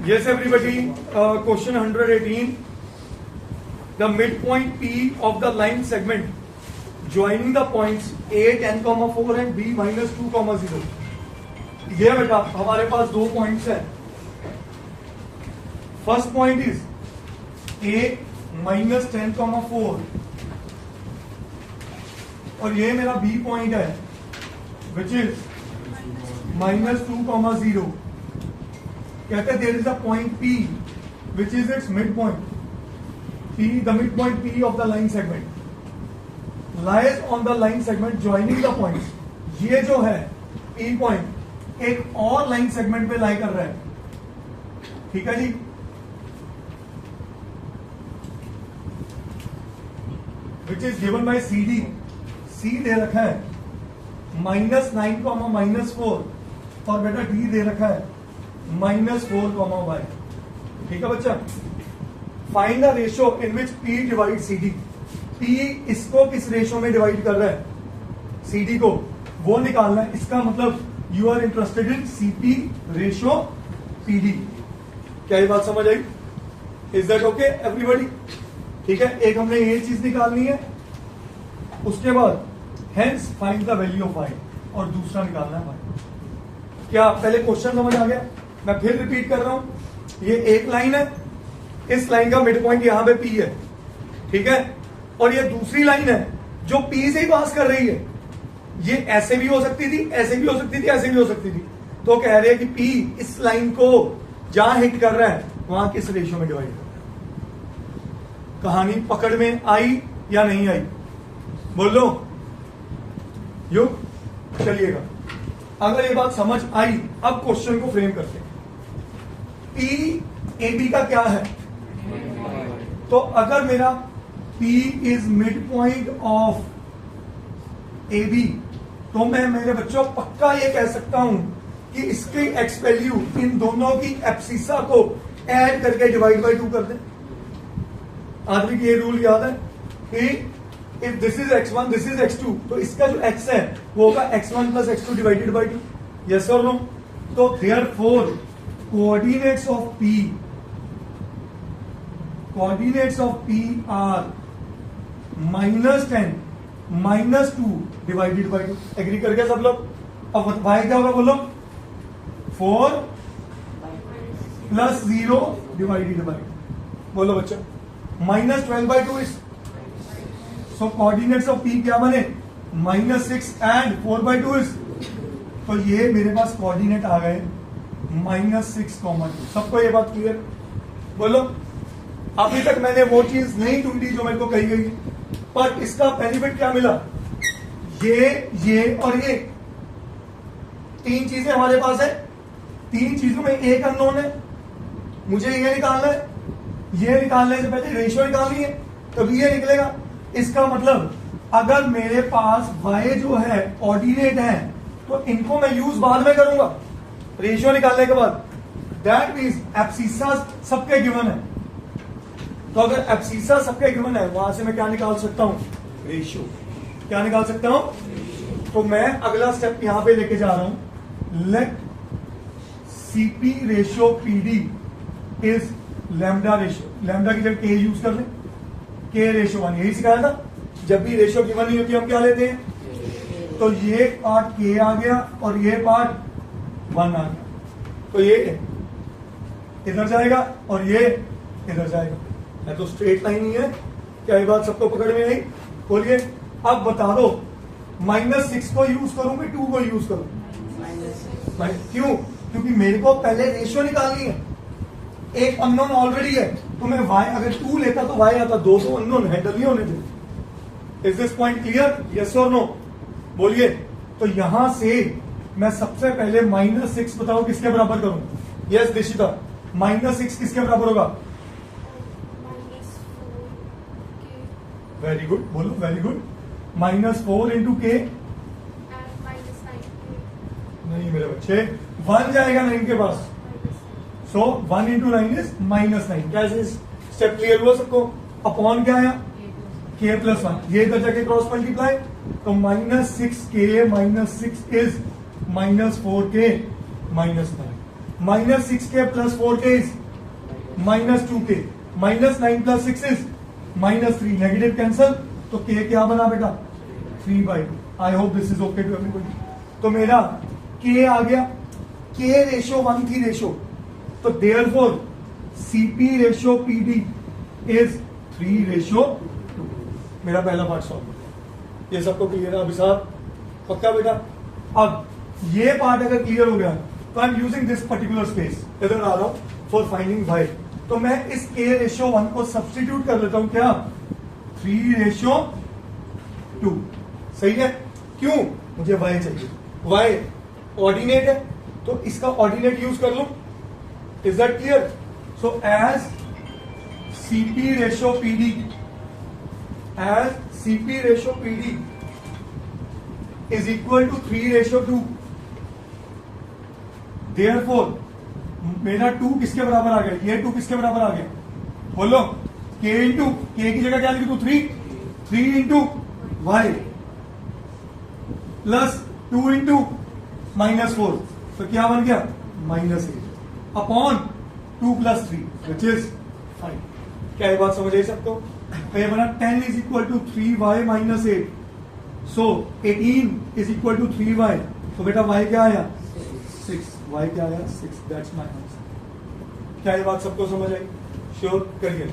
Yes, everybody. Question 118. The midpoint P of the line segment joining the points A 10,4 and B -2,0. ये बेटा हमारे पास दो points हैं. First point is A -10,4 और ये मेरा B पॉइंट है विच इज -2,0. कहते हैं there is a point P which is its midpoint. P, the midpoint P of the line segment lies on the line segment joining the points. ये जो है P point एक और line segment पे लाई कर रहा है. ठीक है जी. Which is given by CD. C दे रखा है -9, -4 और बेटा D दे रखा है -4, y. ठीक है बच्चा. Find the ratio in which P divide CD. P इसको किस रेशियो में डिवाइड कर रहा है CD को, वो निकालना है. इसका मतलब you are interested in CP ratio PD. क्या ये बात समझ आई? Is that okay everybody? ठीक है. एक हमने ये चीज निकालनी है. उसके बाद hence find the value of y और दूसरा निकालना है y. क्या पहले क्वेश्चन समझ आ गया? मैं फिर रिपीट कर रहा हूं. ये एक लाइन है. इस लाइन का मिड पॉइंट यहां पे P है. ठीक है. और ये दूसरी लाइन है जो P से ही पास कर रही है. ये ऐसे भी हो सकती थी, ऐसे भी हो सकती थी, ऐसे भी हो सकती थी. तो कह रहे हैं कि P इस लाइन को जहां हिट कर रहा है वहां किस रेशियो में डिवाइड कर रहा है. कहानी पकड़ में आई या नहीं आई? बोलो यू. चलिएगा. अगर ये बात समझ आई, अब क्वेश्चन को फ्रेम करते हैं. P AB का क्या है? तो अगर मेरा P is mid point of AB, तो मैं मेरे बच्चों पक्का ये कह सकता हूं कि इसकी एक्स वैल्यू इन दोनों की एब्सिसा को ऐड करके डिवाइड बाय 2 कर दें. आदमी की ये रूल याद है कि if this is x1, this is x2, तो इसका जो x है वो होगा x1 plus x2 divided by 2. Yes और नो? तो therefore coordinates of P are -10, -2 divided by 2. Agree कर गया सब लोग? अब y क्या होगा बोलो? 4 + 0 डिवाइडेड बाय 2. बोलो बच्चा. -12/2 is. So coordinates of P क्या बने? -6 एंड 4/2 इज. तो ये मेरे पास कोऑर्डिनेट आ गए -6, 2. सबको ये बात क्लियर? बोलो. अभी तक मैंने वो चीज नहीं ढूंढी जो मेरे को कही गई, पर इसका बेनिफिट क्या मिला? ये और ये तीन चीजें हमारे पास है. तीन चीजों में एक अननोन है. मुझे ये निकालना है. ये निकालने से पहले रेशियो निकालनी है, तभी ये निकलेगा. इसका मतलब अगर मेरे पास y जो है ऑर्डिनेट है, तो इनको मैं यूज बाद में करूंगा रेशियो निकालने के बाद. दैट मीन्स एब्सिसा सबके गिवन है. तो अगर एब्सिसा सबके गिवन है, वहां से मैं क्या निकाल सकता हूं? रेशियो. क्या निकाल सकता हूं? तो मैं अगला स्टेप यहां पे लेके जा रहा हूं. Let CP ratio PD is lambda ratio. Lambda की जगह K यूज कर लें. K ratio 1. यही सिखाया था. जब भी रेशियो गिवन नहीं होती हम क्या लेते हैं? तो ये पार्ट K आ गया और ये पार्ट 1 आ गया. तो ये इधर जाएगा और ये इधर जाएगा. है तो स्ट्रेट लाइन ही है. क्या ये बात सबको पकड़ में आई? बोलिए. अब बता दो, -6 को यूज करूं कि 2 को यूज करूं? क्यों? क्योंकि मेरे को पहले रेशियो निकालनी है. एक अननोन ऑलरेडी है, तो मैं y अगर 2 लेता तो y आता. 2 तो अननोन हैंडल नहीं होने थे. Is this point clear? Yes और नो? बोलिए. तो यहां से मैं सबसे पहले -6 बताओ किसके बराबर करूं? यस दिशिता. -6 किसके बराबर होगा? Very good. बोलो वेरी गुड. -4 into K. नहीं मेरे बच्चे, 1 जाएगा 9 के पास. सो 1 इंटू 9 इज -9. कैसे स्टेप क्लियर हुआ सबको? अपॉन क्या आया? K + 1. ये इधर जाके क्रॉस मल्टीप्लाई. तो -6K - 6 is -4K - 9. -6k plus 4k is -2k, -9 plus 6 is -3, negative cancel, तो k क्या बना बेटा 3/2। I hope this is okay to everybody. तो मेरा k आ गया, k रेशियो 1 थी रेशियो, तो therefore CP ratio PD is 3:2। मेरा पहला पार्ट सॉल्व। ये सबको क्लियर है अभी साहब? पक्का बेटा? अब ये पार्ट अगर क्लियर हो गया तो I am using this particular space, इधर आ रहा हूं फॉर फाइंडिंग y। तो मैं इस k रेशियो 1 को सब्सटीट्यूट कर लेता हूं, क्या 3:2। सही है? क्यों? मुझे y चाहिए, y ऑर्डिनेट है तो इसका ऑर्डिनेट यूज कर लूं। Is that clear? So as CP ratio PD, as CP ratio PD is equal to 3:2, therefore मेरा 2 किसके बराबर आ गया? ये 2 किसके बराबर आ गया? बोलो, k इंटू k की जगह क्या लिख दूं? 3 इंटू y प्लस 2 इंटू -4, तो क्या बन गया? -8 अपॉन 2 + 3 विच इज 5। क्या ये बात समझ आई सबको? तो ये बना 10 is equal to 3y - 8, so 18 is equal to 3y। तो बेटा y क्या आया? 6। y क्या आया? 6। That's my answer. क्या ये बात सबको समझ आई? श्योर करिए।